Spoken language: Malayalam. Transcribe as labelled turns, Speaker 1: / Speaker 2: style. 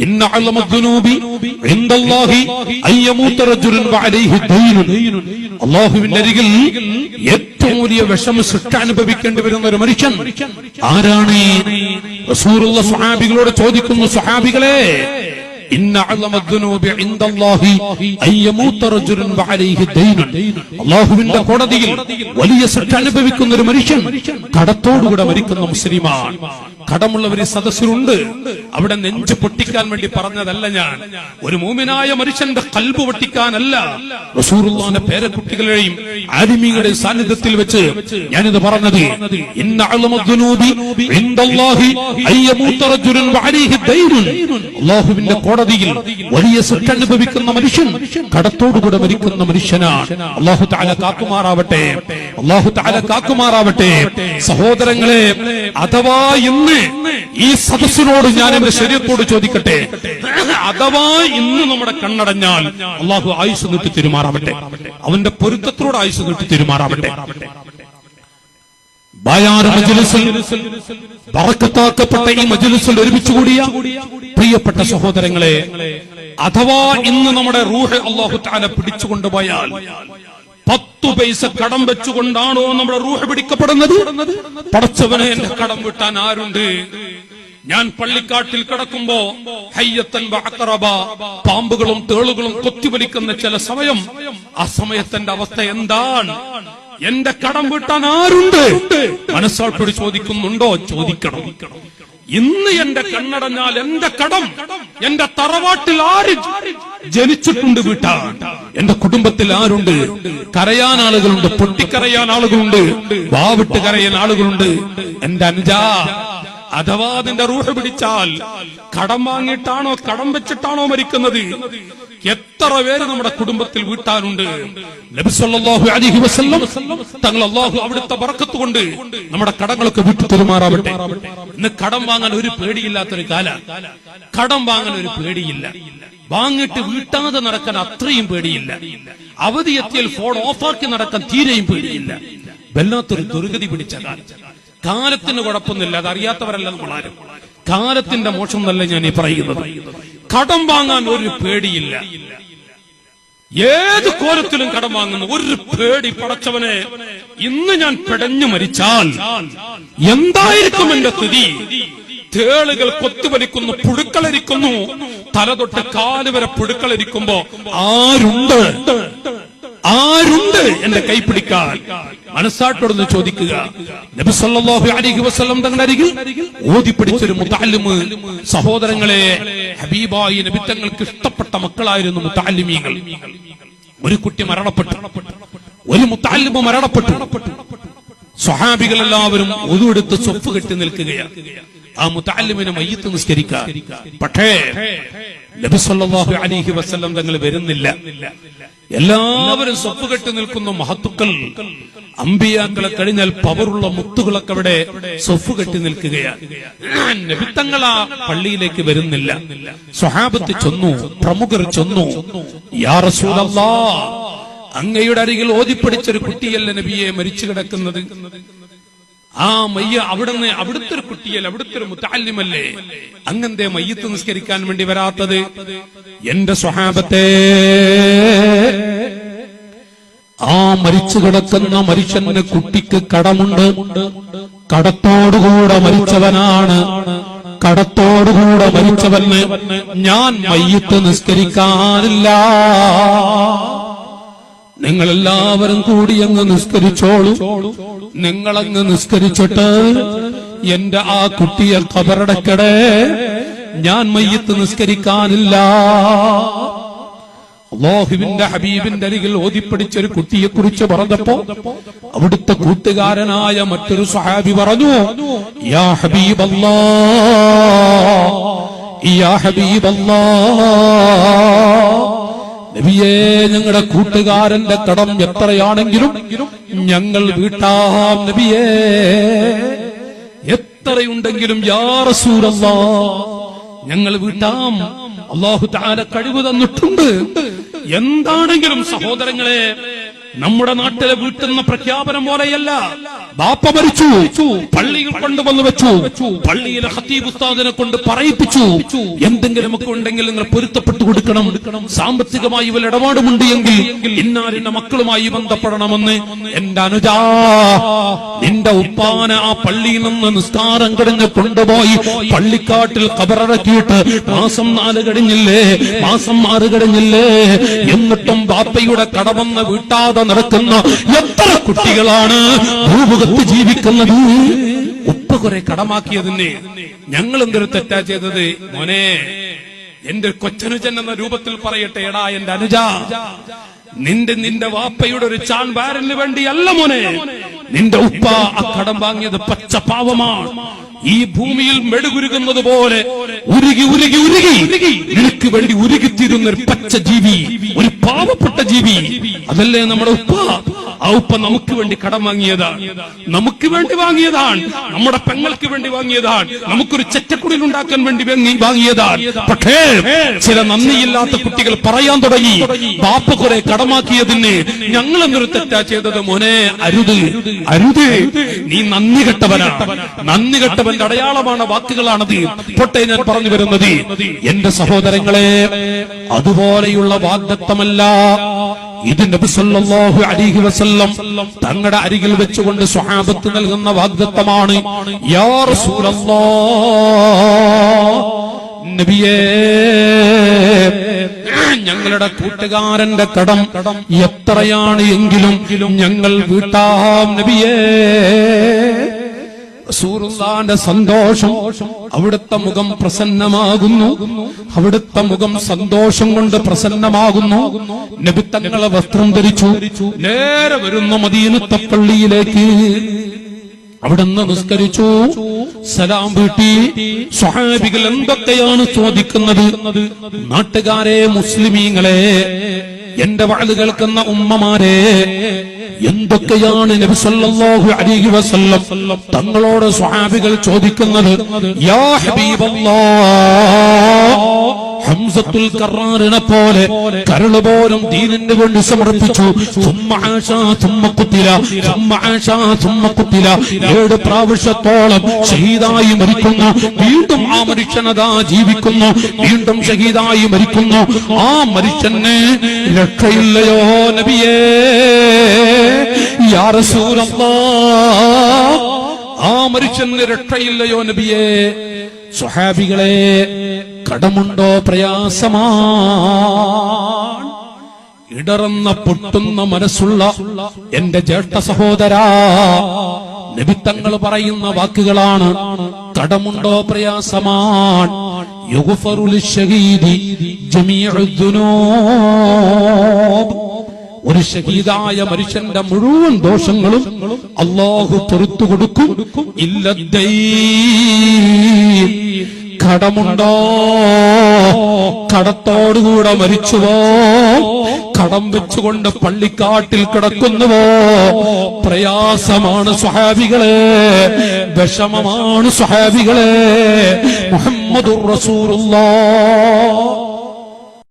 Speaker 1: ഇന്ന അഅ്ലമദ്ദുനൂബി ഇൻദല്ലാഹി അയ്യമൂത റജുലുൻ വഅലൈഹി ദൈനുൻ. അല്ലാഹുവിന്റെ അരികിൽ ഏറ്റവും വലിയ വിഷമം ശിക്ഷ അനുഭവിക്കേണ്ടി വരുന്ന ഒരു മനുഷ്യൻ ആരാണ്? റസൂലുള്ളാഹി സ്വഹാബികളോട് ചോദിക്കുന്നു, സ്വഹാബികളെ, ഇന്ന അഅ്ലമദ്ദുനൂബി ഇൻദല്ലാഹി അയ്യമൂത റജുലുൻ വഅലൈഹി ദൈനുൻ. അല്ലാഹുവിന്റെ കോടതിയിൽ വലിയ ശിക്ഷ അനുഭവിക്കുന്ന ഒരു മനുഷ്യൻ കടത്തോടുകൂടെ മരിക്കുന്ന മുസ്ലിമാണ്. കടമുള്ളവർ സദസ്സിലുണ്ട്. അവിടെ നെഞ്ച് പൊട്ടിക്കാൻ വേണ്ടി പറഞ്ഞതല്ല ഞാൻ. ഒരു മുഅ്മിനായ മനുഷ്യന്റെ ഖൽബ് പൊട്ടിക്കാനല്ല, റസൂലുള്ളാഹിന്റെ പേരക്കുട്ടികളെയും ആലിമീങ്ങളുടെ സാന്നിധ്യത്തിൽ വെച്ച് ഞാനിത് പറഞ്ഞത്. ഇന്ന അഅ്ലമദ്ദുനൂബി ഇൻദല്ലാഹി അയ്യമൂത റജുലുൻ വഅലൈഹി ദൈനുൻ. അല്ലാഹുവിന്റെ കോടതിയിൽ വലിയ ശിക്ഷ അനുഭവിക്കുന്ന മനുഷ്യൻ കടത്തോടുകൂടെ മരിക്കുന്ന മനുഷ്യനാണ്. അല്ലാഹു തആല കാക്കുമാറാവട്ടെ, അല്ലാഹു തആല കാക്കുമാറാവട്ടെ. സഹോദരങ്ങളെ, അഥവാ ഇന്ന് ഈ സദസ്സിനോട് ഞാൻ എന്റെ ശരീരത്തോട് ചോദിക്കട്ടെ, അഥവാ ഇന്ന് നമ്മുടെ കണ്ണടഞ്ഞാൽ അല്ലാഹു ആയുസ് നീട്ടി തരുമാറാവട്ടെ, അവന്റെ പൊരുത്തത്തോട് ആയുസ് നീട്ടി തരുമാറാവട്ടെ. ബായാറ് മജ്‌ലിസിൽ ബറക്കത്താക്കപ്പെട്ട ഈ മജ്‌ലിസിൽ ഒരുമിച്ച് കൂടിയ പ്രിയപ്പെട്ട സഹോദരങ്ങളെ, അഥവാ ഇന്ന് നമ്മുടെ റൂഹ് അല്ലാഹു തആല പിടിച്ചുകൊണ്ടുപോയാൽ 10 പൈസ കടം വെച്ചുകൊണ്ടാണോ നമ്മുടെ റൂഹ് പിടിക്കപ്പെടുന്നത്? പടച്ചവനെ, എന്റെ കടം വിട്ടാൻ ആരുണ്ട്? ഞാൻ പള്ളിക്കാട്ടിൽ കിടക്കുമ്പോ ഹയ്യത്തൻ വഅഖറബ, പാമ്പുകളും തേളുകളും കൊത്തിവലിക്കുന്ന ചില സമയം, ആ സമയത്തിന്റെ അവസ്ഥ എന്താണ്? എന്റെ കടം വീട്ടാൻ ആരുണ്ട്? മനസ്സാട്ടോട് ചോദിക്കുന്നുണ്ടോ? ചോദിക്കണം. ഇന്ന് എന്റെ കണ്ണടഞ്ഞാൽ എന്റെ കടം എന്റെ തറവാട്ടിൽ ആര് ജനിച്ചിട്ടുണ്ട് വീട്ടാൻ? എന്റെ കുടുംബത്തിൽ ആരുണ്ട്? കരയാൻ ആളുകളുണ്ട്, പൊട്ടിക്കരയാൻ ആളുകളുണ്ട്, വാവിട്ട് കരയാൻ ആളുകളുണ്ട്. എന്റെ അനുജാ, അഥവാ അതിന്റെ റൂഹ് പിടിച്ചാൽ കടം വാങ്ങിയിട്ടാണോ കടം വെച്ചിട്ടാണോ മരിക്കുന്നത്? എത്ര പേര് നമ്മുടെ കുടുംബത്തിൽ വീട്ടാനുണ്ട്? നബി സല്ലല്ലാഹു അലൈഹി വസല്ലം തങ്ങൾ അല്ലാഹു അവിടുത്തെ ബറക്കത്ത് കൊണ്ട് നമ്മുടെ കടങ്ങളൊക്കെ വിട്ടു തരുമാറാവട്ടെ. ഇന്ന് കടം വാങ്ങാൻ ഒരു പേടിയില്ലാത്തൊരു കാല. കടം വാങ്ങാൻ ഒരു പേടിയില്ല, വാങ്ങിട്ട് വീട്ടാതെ നടക്കാൻ അത്രയും പേടിയില്ല, അവധി എത്തിയാൽ ഫോൺ ഓഫാക്കി നടക്കാൻ തീരെയും പേടിയില്ല. വല്ലാത്തൊരു ദുർഗതി പിടിച്ച കാലം. കാലത്തിന് കുഴപ്പമൊന്നുമില്ല, അതറിയാത്തവരല്ല നമ്മളാരും. കാലത്തിന്റെ മോശം എന്നല്ല ഞാൻ ഈ പറയുന്നത്. കടം വാങ്ങാൻ ഒരു പേടിയില്ല, ഏത് കോലത്തിലും കടം വാങ്ങുന്നു ഒരു പേടി. പടച്ചവനെ, ഇന്ന് ഞാൻ പിടഞ്ഞു മരിച്ചാൽ എന്തായിരിക്കും എന്റെ സ്ഥിതി? തേളുകൾ കൊത്തുവലിക്കുന്നു, പുഴുക്കളരിക്കുന്നു, തല തൊട്ട് കാല് വരെ പുഴുക്കളരിക്കുമ്പോ ആരുണ്ട്? ആരുണ്ട് എന്റെ കൈ പിടിക്കാൻ? മനസ്സാട്ടോടൊന്ന് ചോദിക്കുക. നബി സല്ലല്ലാഹു അലൈഹി വസല്ലം തങ്ങളുടെ അരികിൽ ഓതിപ്പിടിച്ചൊരു മുതഅല്ലിമ്. സഹോദരങ്ങളെ, ഹബീബായി നബി തങ്ങൾക്ക് ഇഷ്ടപ്പെട്ട മക്കളായിരുന്നു മുതഅല്ലിമീങ്ങൾ. ഒരു കുട്ടി മരണപ്പെട്ടു, ഒരു മുതഅല്ലിമ് മരണപ്പെട്ടു. സ്വഹാബികൾ എല്ലാവരും ഒതുവെടുത്ത് സ്വപ്പ് കെട്ടി നിൽക്കുകയാണ് ആ മുതഅല്ലിമിനെ മയ്യിത്ത് നിസ്കരിക്കാൻ. പക്ഷേ നബി സല്ലല്ലാഹു അലൈഹി വസല്ലം തങ്ങൾ വരുന്നില്ല. എല്ലാവരും സ്വപ്പ് കെട്ടി നിൽക്കുന്ന മഹത്തുക്കൾ, അമ്പിയാക്കളെ കഴിഞ്ഞാൽ പവറുള്ള മുത്തുകളൊക്കെ അവിടെ സ്വപ്പ് കെട്ടി നിൽക്കുകയാണ്. നബി തങ്ങൾ ആ പള്ളിയിലേക്ക് വരുന്നില്ല. സ്വഹാബത്ത് ചൊന്നു, പ്രമുഖർ ചൊന്നു, യാ റസൂലല്ലാഹ്, അങ്ങയുടെ അരികിൽ ഓതിപ്പിടിച്ചൊരു കുട്ടിയല്ല നബിയെ മരിച്ചു കിടക്കുന്നത്? ആ മയ്യ അവിടുത്തെ ഒരു കുട്ടിയല്ല, അവിടുത്തെ ഒരു മുതഅല്ലിമല്ലേ? അങ്ങന്റെ മയ്യിത്ത് നിസ്കരിക്കാൻ വേണ്ടി വരാത്തത്? എന്റെ സ്വഹാബത്തെ, ആ മരിച്ചു കിടക്കുന്ന മനുഷ്യന് കുട്ടിക്ക് കടമുണ്ട്. കടത്തോടുകൂടെ മരിച്ചവനാണ്. കടത്തോടുകൂടെ മരിച്ചവന് ഞാൻ മയ്യിത്ത് നിസ്കരിക്കാനില്ല. നിങ്ങളെല്ലാവരും കൂടി അങ്ങ് നിസ്കരിച്ചോളൂ. നിങ്ങളങ്ങ് നിസ്കരിച്ചിട്ട് എന്റെ ആ കുട്ടിയെ ഖബറടക്കടേ, ഞാൻ മയ്യിത്ത് നിസ്കരിക്കാനില്ല. അല്ലാഹുവിന്റെ ഹബീബിന്റെ അരികിൽ ഓതിപ്പിടിച്ചൊരു കുട്ടിയെ കുറിച്ച് പറഞ്ഞപ്പോ അവിടുത്തെ കൂട്ടുകാരനായ മറ്റൊരു സ്വഹാബി പറഞ്ഞു, യാ ഹബീബല്ലാഹ്, യാ ഹബീബല്ലാഹ്, നബിയേ, ഞങ്ങളുടെ കൂട്ടുകാരന്റെ കടം എത്രയാണെങ്കിലും ഞങ്ങൾ വീട്ടാം നബിയേ. എത്രയുണ്ടെങ്കിലും യാ റസൂലല്ലാഹ്, ഞങ്ങൾ വീട്ടാം. അല്ലാഹു തആല കഴിവ് തന്നിട്ടുണ്ട്. എന്താണെങ്കിലും സഹോദരങ്ങളെ, നമ്മുടെ നാട്ടിലെ വീട്ടുന്ന പ്രഖ്യാപനം പോലെയല്ല. ബാപ്പ മരിച്ചു, പള്ളിയിൽ കൊണ്ടുവന്ന് വെച്ചു, പള്ളിയിലെ ഖത്തീബ് ഉസ്താദിനെ കൊണ്ട് പറയിപ്പിച്ചു, എന്തെങ്കിലും ഒക്കെ ഉണ്ടെങ്കിൽ നിങ്ങൾ പൊരുത്തപ്പെട്ടു കൊടുക്കണം, സാമ്പത്തികമായി വല്ല ഇടപാടുമുണ്ട് എങ്കിൽ ഇന്നാലിന്റെ മക്കളുമായി ബന്ധപ്പെടണമെന്ന്. എന്റെ അനുജാ, നിന്റെ ഉപ്പാന ആ പള്ളിയിൽ നിന്ന് നിസ്കാരം കഴിഞ്ഞ് കൊണ്ടുപോയി പള്ളിക്കാട്ടിൽ ഖബറടക്കിയിട്ട് മാസം 4 കഴിഞ്ഞില്ലേ, മാസം 6 കഴിഞ്ഞില്ലേ, എന്നിട്ടും ബാപ്പയുടെ കടമെന്ന് വീട്ടാതെ നടക്കുന്ന എത്ര കുട്ടികളാണ് ഭൂമുഖത്ത് ജീവിക്കുന്നത്? ഉപ്പ കുറെ കടമാക്കിയതിന് ഞങ്ങൾ എന്തൊരു തെറ്റാ ചെയ്തത്? മോനെ, എന്റെ കൊച്ചനുജൻ എന്ന രൂപത്തിൽ പറയട്ടെ, എടാ എന്റെ അനുജ, നിന്റെ വാപ്പയുടെ ഒരു ചാൺ വാരലിന് വേണ്ടിയല്ല മോനെ നിന്റെ ഉപ്പ ആ കടം വാങ്ങിയത്. പച്ച പാവമാണ്. ഈ ഭൂമിയിൽ മെഴുകുരുകുന്നത് പോലെ ഉരുകി ഉരുകി ഉരുകി നിനക്ക് വേണ്ടി ഉരുകിത്തീരുന്ന ഒരു പച്ച ജീവി, ഒരു പാവപ്പെട്ട ജീവി. അതല്ലേ നമ്മുടെ ഉപ്പ? ആ ഉപ്പ നമുക്ക് വേണ്ടി കടം വാങ്ങിയതാണ്, നമുക്ക് വേണ്ടി വാങ്ങിയതാണ്, നമ്മുടെ പെങ്ങൾക്ക് വേണ്ടി വാങ്ങിയതാണ്, നമുക്കൊരു ചെറ്റക്കുടിൽ ഉണ്ടാക്കാൻ വേണ്ടി വാങ്ങിയതാണ്. പക്ഷേ ചില നന്ദിയില്ലാത്ത കുട്ടികൾ പറയാൻ തുടങ്ങി, ബാപ്പ കുറെ കടമാക്കിയതിന് ഞങ്ങൾ എന്നൊരു തെറ്റാ ചെയ്തത്. മോനെ, അരുത് അരുത്, നീ നന്ദി കെട്ടവനാണ്. നന്ദി കെട്ടവന്റെ അടയാളമാണ്, വാക്കുകളാണത്. പൊട്ടെ ഞാൻ പറഞ്ഞു വരുന്നത്, എന്റെ സഹോദരങ്ങളെ, അതുപോലെയുള്ള വാഗ്ദത്തമല്ല ഇത്. നബി സല്ലല്ലാഹു അലൈഹി വസല്ലം തങ്ങളുടെ അരികിൽ വെച്ചുകൊണ്ട് സ്വഹാബത്ത് നൽകുന്ന വാഗ്ദത്തമാണ്. യാ റസൂലല്ലാഹ്, നബിയേ, ഞങ്ങളുടെ കൂട്ടുകാരന്റെ കടം എത്രയാണ് എങ്കിലും ഞങ്ങൾ വീട്ടാം നബിയേ. റസൂലുള്ളാഹിന്റെ സന്തോഷം, അവിടുത്തെ മുഖം പ്രസന്നമാകുന്നു, അവിടുത്തെ മുഖം സന്തോഷം കൊണ്ട് പ്രസന്നമാകുന്നു. നബി തങ്ങളെ വസ്ത്രം ധരിച്ചു നേരെ വരുന്ന മദീനത്തെ പള്ളിയിലേക്ക്. അവിടുന്ന് നിസ്കരിച്ചു, സലാം വീട്ടി. സ്വഹാബികൾ എന്തൊക്കെയാണ് ചോദിക്കുന്നത്? നാട്ടുകാരെ, മുസ്ലിമീങ്ങളെ, എന്റെ വഅദ് കേൾക്കുന്ന ഉമ്മമാരെ, എന്തൊക്കെയാണ് നബി സല്ലല്ലാഹു അലൈഹി വസല്ലം തങ്ങളോട് സ്വഹാബികൾ ചോദിക്കുന്നത്? യാ ഹബീബല്ലാഹ്, ഹംസത്തുൽ കറാറിനെ പോലെ കരള് പോലും ദീനിന് വേണ്ടി സമർപ്പിച്ചു. 7 പ്രാവശ്യത്തോളം ഷഹീദായി മരിക്കുന്നു. വീണ്ടും ആ മനുഷ്യനതാ ജീവിക്കുന്നു, വീണ്ടും ഷഹീദായി മരിക്കുന്നു. ആ മനുഷ്യന് രക്ഷയില്ലയോ നബിയേ? യാ റസൂലല്ലാഹ്, ആ മനുഷ്യന് രക്ഷയില്ലയോ നബിയേ? സ്വഹാബികളെ, കടമുണ്ടോ പ്രയാസമാണ്. ഇടറുന്ന പൊട്ടുന്ന മനസ്സുള്ള എന്റെ ജ്യേഷ്ഠ സഹോദരാ, നബി തങ്ങൾ പറയുന്ന വാക്കുകളാണ്. കടമുണ്ടോ പ്രയാസമാണ്. യുഗ്ഫറു ലിശ്ശഹീദി ജമീഉദ് ദുനൂബ്, ഒരു ഷഹീദായ മനുഷ്യന്റെ മുഴുവൻ ദോഷങ്ങളും അല്ലാഹു പൊറുത്തു കൊടുക്കും. ഇല്ലദ്ദൈൻ, കടമുണ്ടോ? കടത്തോടുകൂടെ മരിച്ചുവോ? കടം വെച്ചുകൊണ്ട് പള്ളിക്കാട്ടിൽ കിടക്കുന്നുവോ? പ്രയാസമാണ് സ്വഹാബികളെ, വിഷമമാണ് സ്വഹാബികളെ. മുഹമ്മദുർ റസൂലുള്ളാഹ്